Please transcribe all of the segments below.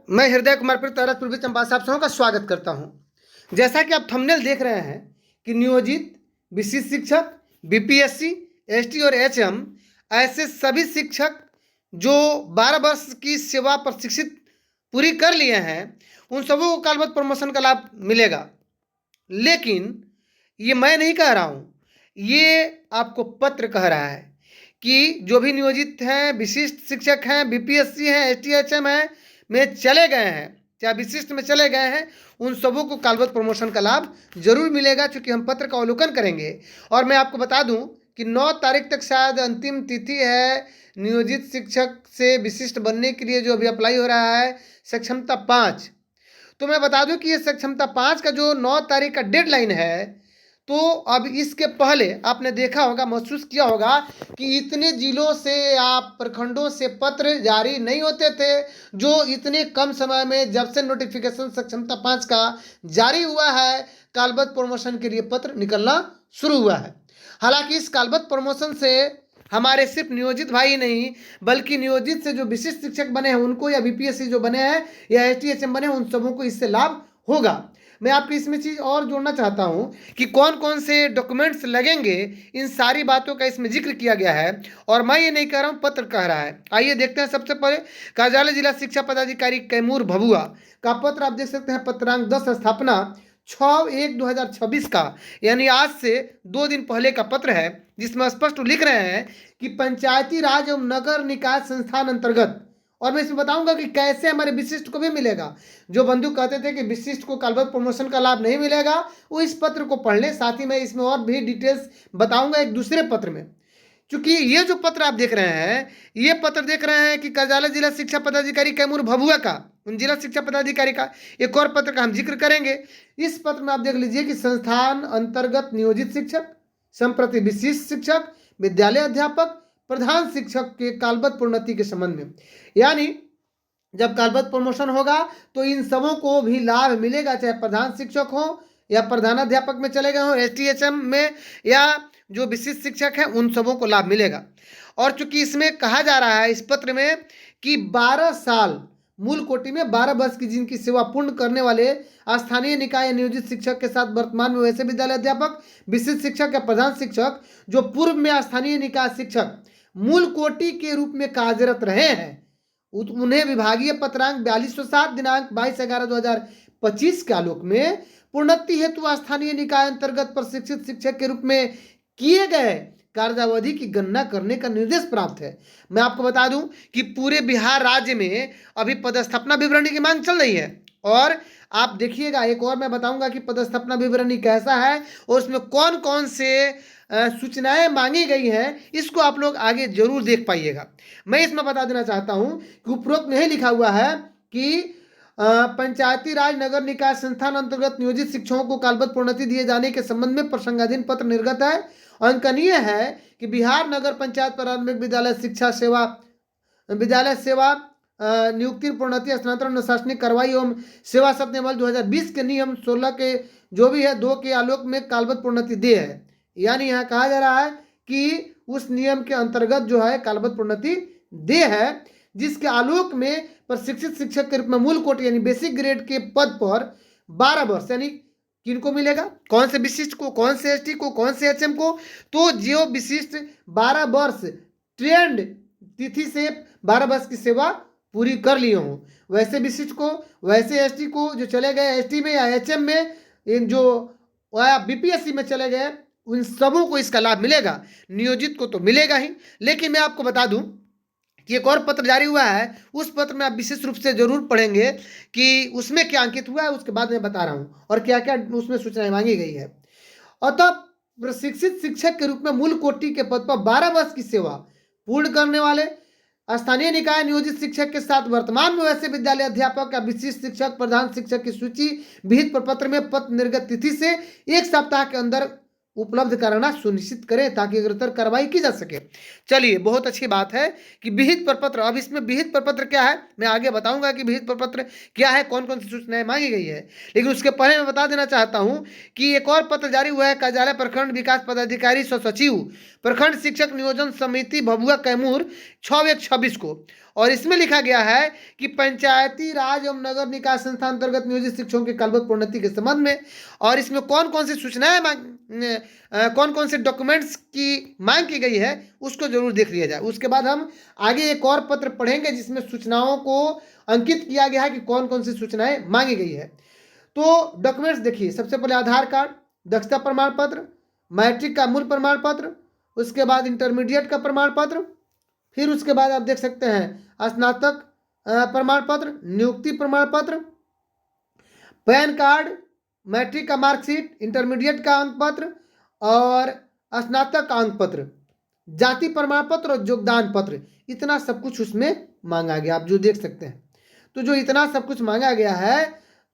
मैं हृदय कुमार पृथ्वी पूर्वी चंपासा आप सबों का स्वागत करता हूं। जैसा कि आप थंबनेल देख रहे हैं कि नियोजित विशिष्ट शिक्षक, बीपीएससी, एसटी और एचएम ऐसे सभी शिक्षक जो 12 वर्ष की सेवा प्रशिक्षित पूरी कर लिए हैं, उन सबों को कालबद्ध प्रमोशन का लाभ मिलेगा। लेकिन ये मैं नहीं कह रहा हूँ, ये आपको पत्र कह रहा है कि जो भी नियोजित हैं, विशिष्ट शिक्षक हैं, बीपीएससी हैं, एसटीएचएम हैं में चले गए हैं, चाहे विशिष्ट में चले गए हैं, उन सबों को कालबद्ध प्रमोशन का लाभ जरूर मिलेगा। चूंकि हम पत्र का अवलोकन करेंगे और मैं आपको बता दूं कि 9 तारीख तक शायद अंतिम तिथि है नियोजित शिक्षक से विशिष्ट बनने के लिए जो अभी अप्लाई हो रहा है सक्षमता 5। तो मैं बता दूं कि ये सक्षमता 5 का जो 9 तारीख का डेडलाइन है, तो अब इसके पहले आपने देखा होगा, महसूस किया होगा कि इतने जिलों से या प्रखंडों से पत्र जारी नहीं होते थे, जो इतने कम समय में जब से नोटिफिकेशन सक्षमता 5 का जारी हुआ है, कालबद्ध प्रमोशन के लिए पत्र निकलना शुरू हुआ है। हालांकि इस कालबद्ध प्रमोशन से हमारे सिर्फ नियोजित भाई नहीं, बल्कि नियोजित से जो विशिष्ट शिक्षक बने हैं उनको, या बीपीएससी जो बने हैं या एसटीएचएम बने हैं, उन सबों को इससे लाभ होगा। मैं आपको इसमें चीज़ और जोड़ना चाहता हूं कि कौन कौन से डॉक्यूमेंट्स लगेंगे, इन सारी बातों का इसमें जिक्र किया गया है। और मैं ये नहीं कह रहा हूं, पत्र कह रहा है। आइए देखते हैं। सबसे पहले कार्यालय जिला शिक्षा पदाधिकारी कैमूर भभुआ का पत्र आप देख सकते हैं, पत्रांक 10 स्थापना 6/1/2026 का, यानी आज से 2 दिन पहले का पत्र है, जिसमें स्पष्ट लिख रहे हैं कि पंचायती राज एवं नगर निकाय संस्थान अंतर्गत, और मैं इसमें बताऊंगा कि कैसे हमारे विशिष्ट को भी मिलेगा। जो बंधु कहते थे कि विशिष्ट को कालबद्ध प्रमोशन का लाभ नहीं मिलेगा, वो इस पत्र को पढ़ ले। साथ ही मैं इसमें और भी डिटेल्स बताऊंगा एक दूसरे पत्र में। क्योंकि ये जो पत्र आप देख रहे हैं, ये पत्र देख रहे हैं कि कार्यालय जिला शिक्षा पदाधिकारी कैमूर भभुआ का, उन जिला शिक्षा पदाधिकारी का एक और पत्र का हम जिक्र करेंगे। इस पत्र में आप देख लीजिए कि संस्थान अंतर्गत नियोजित शिक्षक, संप्रति विशिष्ट शिक्षक, विद्यालय अध्यापक, प्रधान शिक्षक के कालबद्ध प्रोन्नति के संबंध में, यानी जब कालबद्ध प्रमोशन होगा तो इन सबों को भी लाभ मिलेगा, चाहे प्रधान शिक्षक हो या प्रधानाध्यापक में चले गए हो, एसटीएचएम में, या जो विशिष्ट शिक्षक हैं, उन सबों को लाभ मिलेगा। और चूंकि इसमें कहा जा रहा है इस पत्र में कि 12 साल मूल कोटि में 12 वर्ष की जिनकी सेवा पूर्ण करने वाले स्थानीय निकाय नियोजित शिक्षक के साथ वर्तमान में वैसे विद्यालय अध्यापक, विशिष्ट शिक्षक या प्रधान शिक्षक जो पूर्व में स्थानीय निकाय शिक्षक मूल कोटि के रूप में कार्यरत रहे हैं, उन्हें विभागीय पत्रांक 4207 दिनांक 22/11/2025 के आलोक में प्रोन्नति हेतु स्थानीय निकाय अंतर्गत प्रशिक्षित शिक्षक के रूप में किए गए कार्यावधि की गणना करने का निर्देश प्राप्त है। मैं आपको बता दूं कि पूरे बिहार राज्य में अभी पदस्थापना विवरणी की मांग चल रही है, और आप देखिएगा, एक और मैं बताऊंगा कि पदस्थापना विवरणी कैसा है और उसमें कौन कौन से सूचनाएं मांगी गई हैं, इसको आप लोग आगे जरूर देख पाइएगा। मैं इसमें बता देना चाहता हूं कि उपरोक्त में लिखा हुआ है कि पंचायती राज नगर निकाय संस्थान अंतर्गत नियोजित शिक्षकों को कालबद्ध प्रोन्नति दिए जाने के संबंध में प्रसंगाधीन पत्र निर्गत है। अंकनीय है कि बिहार नगर पंचायत प्रारंभिक विद्यालय शिक्षा सेवा विद्यालय सेवा नियुक्ति, प्रोन्नति, स्थानांतरण, अनुशासनिक कार्रवाई एवं सेवा सप्ताह 2020 के नियम 16 के जो भी है 2 के आलोक में कालबद्ध प्रोन्नति दे है। यानी यहाँ कहा जा रहा है कि उस नियम के अंतर्गत जो है कालबद्ध प्रोन्नति दे है, जिसके आलोक में प्रशिक्षित शिक्षक के रूप में मूल कोटि यानी बेसिक ग्रेड के पद पर 12 वर्ष, यानी किनको मिलेगा, कौन से विशिष्ट को, कौन से एसटी को, कौन से एचएम को, तो जो विशिष्ट 12 वर्ष ट्रेंड तिथि से 12 वर्ष की सेवा पूरी कर लिए हों, वैसे विशिष्ट को, वैसे एसटी को जो चले गए एसटी में या एचएम में, इन जो बीपीएससी में चले गए, उन सबों को इसका लाभ मिलेगा। नियोजित को तो मिलेगा ही, लेकिन मैं आपको बता दूं कि एक और पत्र जारी हुआ है, उस पत्र में आप विशेष रूप से जरूर पढ़ेंगे कि उसमें क्या अंकित हुआ है, उसके बाद मैं बता रहा हूं और क्या क्या उसमें सूचनाएं मांगी गई है। अतः प्रशिक्षित शिक्षक के रूप में मूल कोटि के पद पर 12 वर्ष की सेवा पूर्ण करने वाले स्थानीय निकाय नियोजित शिक्षक के साथ वर्तमान में वैसे विद्यालय अध्यापक या विशिष्ट शिक्षक, प्रधान शिक्षक की सूची विहित प्रपत्र में पत्र निर्गत तिथि से 1 सप्ताह के अंदर उपलब्ध कराना सुनिश्चित करें, ताकि अग्रतर कार्रवाई की जा सके। चलिए, बहुत अच्छी बात है कि विहित प्रपत्र। अब इसमें विहित प्रपत्र क्या है मैं आगे बताऊंगा कि विहित प्रपत्र क्या है, कौन कौन सी सूचनाएं मांगी गई है। लेकिन उसके पहले मैं बता देना चाहता हूं कि एक और पत्र जारी हुआ है कार्यालय प्रखंड विकास पदाधिकारी सचिव प्रखंड शिक्षक नियोजन समिति भभुआ कैमूर 6/1/26 को। और इसमें लिखा गया है कि पंचायती राज एवं नगर निकाय संस्था अंतर्गत नियोजित शिक्षकों के कालबद्ध प्रोन्नति के संबंध में, और इसमें कौन कौन सी सूचनाएं कौन कौन से डॉक्यूमेंट्स की मांग की गई है उसको जरूर देख लिया जाए। उसके बाद हम आगे एक और पत्र पढ़ेंगे जिसमें सूचनाओं को अंकित किया गया है कि कौन कौन सी सूचनाएं मांगी गई है। तो डॉक्यूमेंट्स देखिए, सबसे पहले आधार कार्ड, दक्षता प्रमाण पत्र, मैट्रिक का मूल प्रमाण पत्र, उसके बाद इंटरमीडिएट का प्रमाण पत्र, फिर उसके बाद आप देख सकते हैं स्नातक प्रमाण पत्र, नियुक्ति प्रमाण पत्र, पैन कार्ड, मैट्रिक का मार्कशीट, इंटरमीडिएट का अंक पत्र और स्नातक का अंक पत्र, जाति प्रमाण पत्र और योगदान पत्र। इतना सब कुछ उसमें मांगा गया, आप जो देख सकते हैं। तो जो इतना सब कुछ मांगा गया है,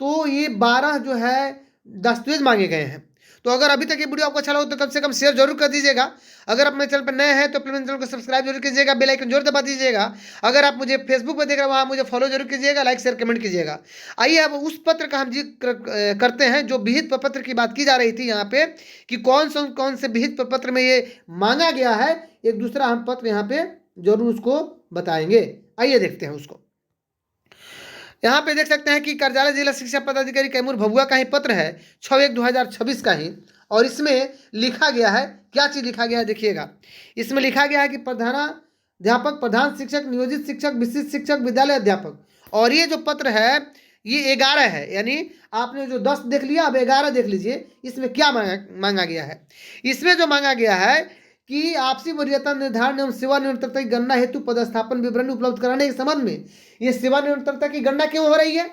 तो ये 12 जो है दस्तावेज मांगे गए हैं। तो अगर अभी तक ये वीडियो आपको अच्छा लगा तो कम से कम शेयर जरूर कर दीजिएगा। अगर आप मेरे चैनल पर नए हैं तो प्लीज चैनल को सब्सक्राइब जरूर कीजिएगा, बेल आइकन जरूर दबा दीजिएगा। अगर आप मुझे फेसबुक पर देख रहे हैं वहाँ मुझे फॉलो जरूर कीजिएगा, लाइक शेयर कमेंट कीजिएगा। आइए अब उस पत्र का हम जिक्र करते हैं जो विहित प्रपत्र की बात की जा रही थी यहाँ पे, कि कौन से विहित प्रपत्र में ये मांगा गया है। एक दूसरा हम पत्र यहाँ पे जरूर उसको बताएंगे। आइए देखते हैं उसको। यहाँ पे देख सकते हैं कि कार्यालय जिला शिक्षा पदाधिकारी कैमूर भभुआ का ही पत्र है, 6/1/2026 का ही। और इसमें लिखा गया है, क्या चीज़ लिखा गया है देखिएगा। इसमें लिखा गया है कि प्रधानाध्यापक, प्रधान शिक्षक, नियोजित शिक्षक, विशिष्ट शिक्षक, विद्यालय अध्यापक। और ये जो पत्र है ये 11 है, यानी आपने जो 10 देख लिया, अब 11 देख लीजिए। इसमें क्या मांगा गया है। इसमें जो मांगा गया है कि आपसी वरीयता निर्धारण एवं सेवा निरंतरता की गणना हेतु पदस्थापन विवरणी उपलब्ध कराने के संबंध में। ये सेवा निरंतरता की गणना क्यों हो रही है?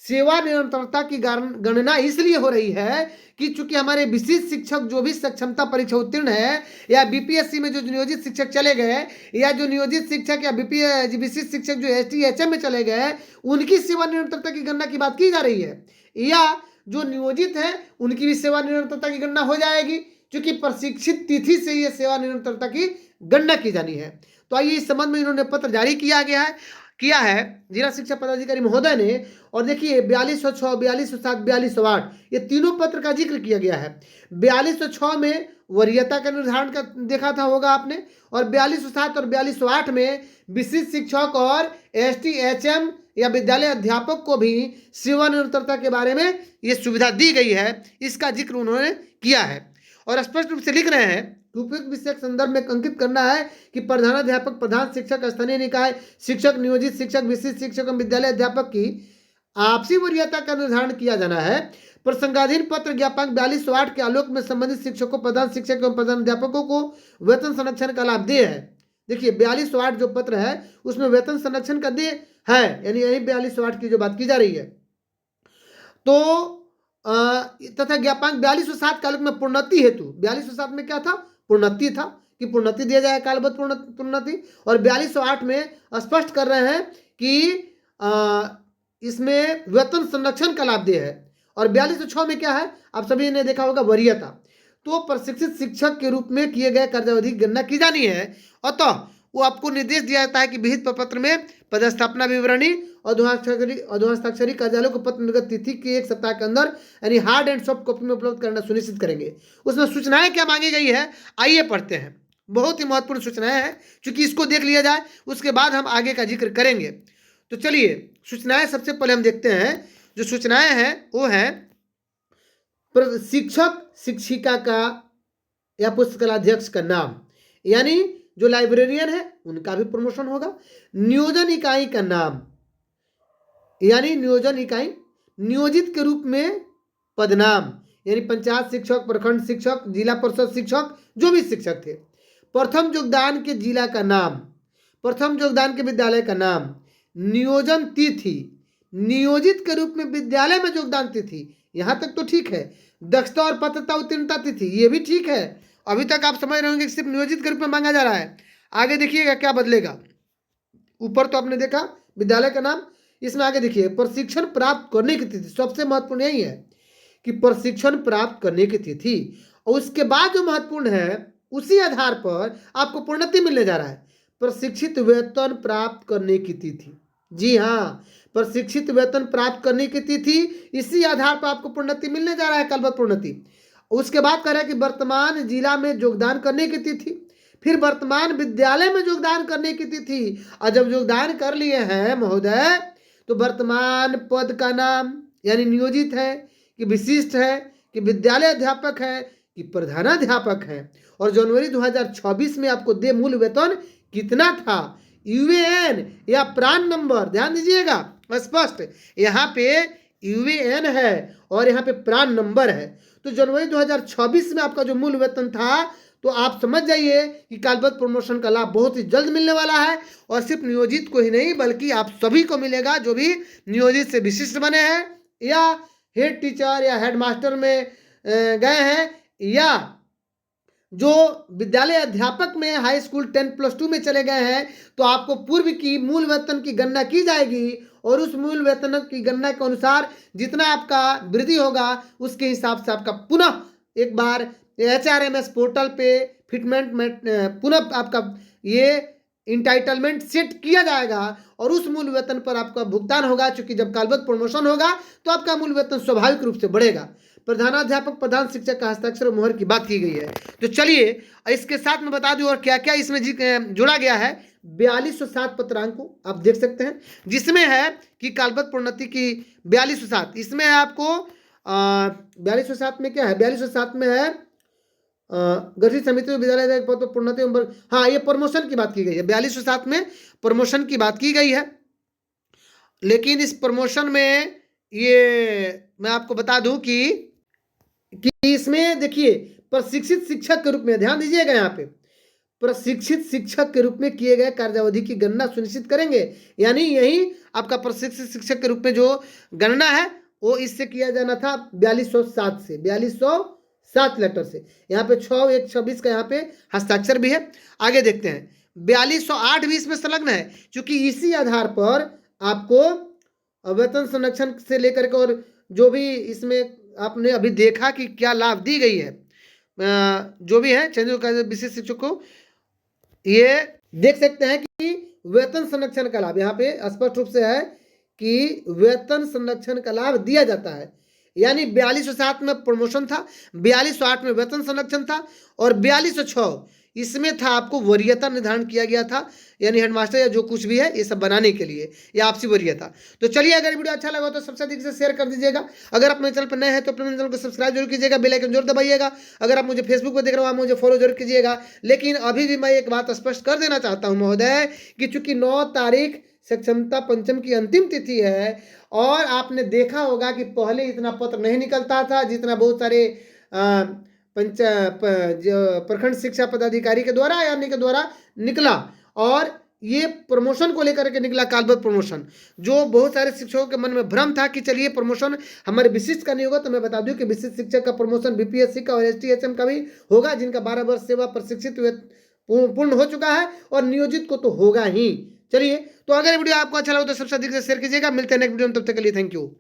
सेवा निरंतरता की गणना इसलिए हो रही है कि चूंकि हमारे विशिष्ट शिक्षक जो भी सक्षमता परीक्षा उत्तीर्ण है, या बीपीएससी में जो नियोजित शिक्षक चले गए, या जो नियोजित शिक्षक या विशिष्ट शिक्षक जो STHM में चले गए, उनकी सेवा निरंतरता की गणना की बात की जा रही है। या जो नियोजित है उनकी भी सेवा निरंतरता की गणना हो जाएगी, क्योंकि प्रशिक्षित तिथि से ये सेवा निरंतरता की गणना की जानी है। तो आइए इस संबंध में इन्होंने पत्र जारी किया है जिला शिक्षा पदाधिकारी महोदय ने। और देखिए 4206, 4207, 4208 ये तीनों पत्र का जिक्र किया गया है। 4206 में वरीयता का निर्धारण का देखा था होगा आपने, और 4207 और 4208 में विशिष्ट शिक्षक और STHM या विद्यालय अध्यापक को भी सेवा निरंतरता के बारे में ये सुविधा दी गई है, इसका जिक्र उन्होंने किया है। और स्पष्ट रूप से लिख रहे हैं कि उपयुक्त विषय के संदर्भ में अंकित करना है कि प्रधानाध्यापक, प्रधान शिक्षक, स्थानीय निकाय शिक्षक, नियोजित शिक्षक, विशिष्ट शिक्षक एवं विद्यालय अध्यापक की आपसी वरीयता का निर्धारण किया जाना है। प्रसंगाधीन पत्र ज्ञापक 4208 के आलोक में संबंधित शिक्षकों, प्रधान शिक्षक एवं प्रधान अध्यापकों को वेतन संरक्षण का लाभ दे है। देखिए 4208 जो पत्र है उसमें वेतन संरक्षण का दे है, यानी यही 4208 की जो बात की जा रही है। तो तथा ज्ञापक 4207 काल में प्रोन्नति हेतु, 4207 में क्या था? प्रोन्नति था, कि प्रोन्नति दिया जाए, कालबद्ध प्रोन्नति। और 4208 में स्पष्ट कर रहे हैं कि इसमें वेतन संरक्षण का लाभ दिया है। और 4206 में क्या है, आप सभी ने देखा होगा, वरीयता। तो प्रशिक्षित शिक्षक के रूप में किए गए कार्यावधि की गणना की जानी है। अतः वो आपको निर्देश दिया जाता है कि विहित प्रपत्र में पदस्थापना विवरणी और हस्ताक्षरी कार्यालय को पत्र निर्गत तिथि के 1 सप्ताह के अंदर यानी हार्ड एंड सॉफ्ट कॉपी में उपलब्ध करना सुनिश्चित करेंगे। उसमें सूचनाएं क्या मांगी गई है, आइए पढ़ते हैं। बहुत ही महत्वपूर्ण सूचनाएं हैं, क्योंकि इसको देख लिया जाए उसके बाद हम आगे का जिक्र करेंगे। तो चलिए सूचनाएं सबसे पहले हम देखते हैं। जो सूचनाएं हैं वो है शिक्षक शिक्षिका का या पुस्तकालयाध्यक्ष का नाम, यानी जो लाइब्रेरियन है उनका भी प्रमोशन होगा। नियोजन इकाई का नाम, यानी नियोजन इकाई नियोजित के रूप में पदनाम, यानी पंचायत शिक्षक, प्रखंड शिक्षक, जिला परिषद शिक्षक, जो भी शिक्षक थे। प्रथम योगदान के जिला का नाम, प्रथम योगदान के विद्यालय का नाम, नियोजन तिथि, नियोजित के रूप में विद्यालय में योगदान तिथि, यहाँ तक तो ठीक है। दक्षता और पात्रता उत्तीर्णता तिथि, ये भी ठीक है। अभी तक आप समझ रहे होंगे कि सिर्फ नियोजित के रूप में मांगा जा रहा है। आगे देखिएगा क्या बदलेगा। ऊपर तो आपने देखा विद्यालय का नाम, इसमें आगे देखिए प्रशिक्षण प्राप्त करने की तिथि। सबसे महत्वपूर्ण यही है कि प्रशिक्षण प्राप्त करने की तिथि, और उसके बाद जो महत्वपूर्ण है उसी आधार पर आपको प्रोन्नति मिलने जा रहा है, प्रशिक्षित वेतन प्राप्त करने की तिथि। जी हाँ, प्रशिक्षित वेतन प्राप्त करने की तिथि, इसी आधार पर आपको प्रोन्नति मिलने जा रहा है, कालबद्ध प्रोन्नति। उसके बाद कह रहा है कि वर्तमान जिला में योगदान करने की तिथि, फिर वर्तमान विद्यालय में योगदान करने की तिथि, और जब योगदान कर लिए हैं महोदय तो वर्तमान पद का नाम यानी नियोजित है कि विशिष्ट है कि विद्यालय अध्यापक है कि प्रधानाध्यापक है। और जनवरी 2024 में आपको दे मूल वेतन कितना था, यूएएन या प्रान नंबर, ध्यान दीजिएगा स्पष्ट, यहाँ पे यूएएन है और यहाँ पे प्रान नंबर है। तो जनवरी 2024 में आपका जो मूल वेतन था, तो आप समझ जाइए कि कालबद्ध प्रमोशन का लाभ बहुत ही जल्द मिलने वाला है, और सिर्फ नियोजित को ही नहीं बल्कि आप सभी को मिलेगा जो भी नियोजित से विशिष्ट बने हैं या हेड टीचर या हेड मास्टर में गए हैं, या जो विद्यालय अध्यापक में हाई स्कूल 10+2 में चले गए हैं। तो आपको पूर्व की मूल वेतन की गणना की जाएगी और उस मूल वेतन की गणना के अनुसार जितना आपका वृद्धि होगा उसके हिसाब से आपका पुनः एक बार HRMS पोर्टल पे फिटमेंट में पुनः आपका ये इंटाइटलमेंट सेट किया जाएगा और उस मूल वेतन पर आपका भुगतान होगा। चूंकि जब कालबद्ध प्रमोशन होगा तो आपका मूल वेतन स्वाभाविक रूप से बढ़ेगा। प्रधानाध्यापक प्रधान शिक्षक का हस्ताक्षर और मुहर की बात की गई है। तो चलिए इसके साथ में बता दूं और क्या क्या इसमें जोड़ा गया है। 4207 पत्रांक को आप देख सकते हैं, जिसमें है कि कालबद्ध प्रोन्नति की 4207, इसमें है आपको 4207 में क्या है, 4207 में है गठित समिति में विद्यालय पद पर प्रोन्नति, हाँ ये प्रमोशन की बात की गई है। 4207 में प्रमोशन की बात की गई है, लेकिन इस प्रमोशन में ये मैं आपको बता दूं कि इसमें देखिए प्रशिक्षित शिक्षक के रूप में, ध्यान दीजिएगा यहाँ पे प्रशिक्षित शिक्षक के रूप में किए गए कार्यावधि की गणना सुनिश्चित करेंगे। यानी यही आपका प्रशिक्षित शिक्षक के रूप में जो गणना है वो इससे किया जाना था 4207 से, 4207 लेटर से। यहाँ पे 6/1/26 का यहाँ पे हस्ताक्षर भी है। आगे देखते हैं 4208 भी इसमें संलग्न है, क्योंकि इसी आधार पर आपको वेतन संरक्षण से लेकर के और जो भी इसमें आपने अभी देखा कि क्या लाभ दी गई है, जो भी है चंद्र विशेष शिक्षक को, ये देख सकते हैं कि वेतन संरक्षण का लाभ यहाँ पे स्पष्ट रूप से है कि वेतन संरक्षण का लाभ दिया जाता है। यानी 4207 में प्रमोशन था, 4208 में वेतन संरक्षण था और 4206 इसमें था आपको वरीयता निर्धारण किया गया था, यानी हेडमास्टर या जो कुछ भी है ये सब बनाने के लिए या आपसी वरीयता। तो चलिए अगर वीडियो अच्छा लगा तो सबसे अधिक से शेयर कर दीजिएगा। अगर आप मेरे चैनल पर नए हैं तो अपने चैनल को सब्सक्राइब जरूर कीजिएगा, बेल आइकन जरूर दबाइएगा। अगर आप मुझे फेसबुक पर देख रहे हो आप मुझे फॉलो जरूर कीजिएगा। लेकिन अभी भी मैं एक बात स्पष्ट कर देना चाहता हूँ महोदय कि चूंकि 9 तारीख सक्षमता पंचम की अंतिम तिथि है और आपने देखा होगा कि पहले इतना पत्र नहीं निकलता था जितना बहुत सारे प्रखंड शिक्षा पदाधिकारी के द्वारा यानी के द्वारा निकला, और ये प्रमोशन को लेकर के निकला कालबद्ध प्रमोशन, जो बहुत सारे शिक्षकों के मन में भ्रम था कि चलिए प्रमोशन हमारे विशिष्ट का नहीं होगा। तो मैं बता दूं कि विशिष्ट शिक्षक का प्रमोशन बीपीएससी का और एसटीएचएम का भी होगा, जिनका 12 वर्ष सेवा प्रशिक्षित पूर्ण हो चुका है, और नियोजित को तो होगा ही। चलिए तो अगर वीडियो आपको अच्छा लगा तो सबसे अधिक से शेयर कीजिएगा। मिलते हैं नेक्स्ट वीडियो में, तब तक के लिए थैंक यू।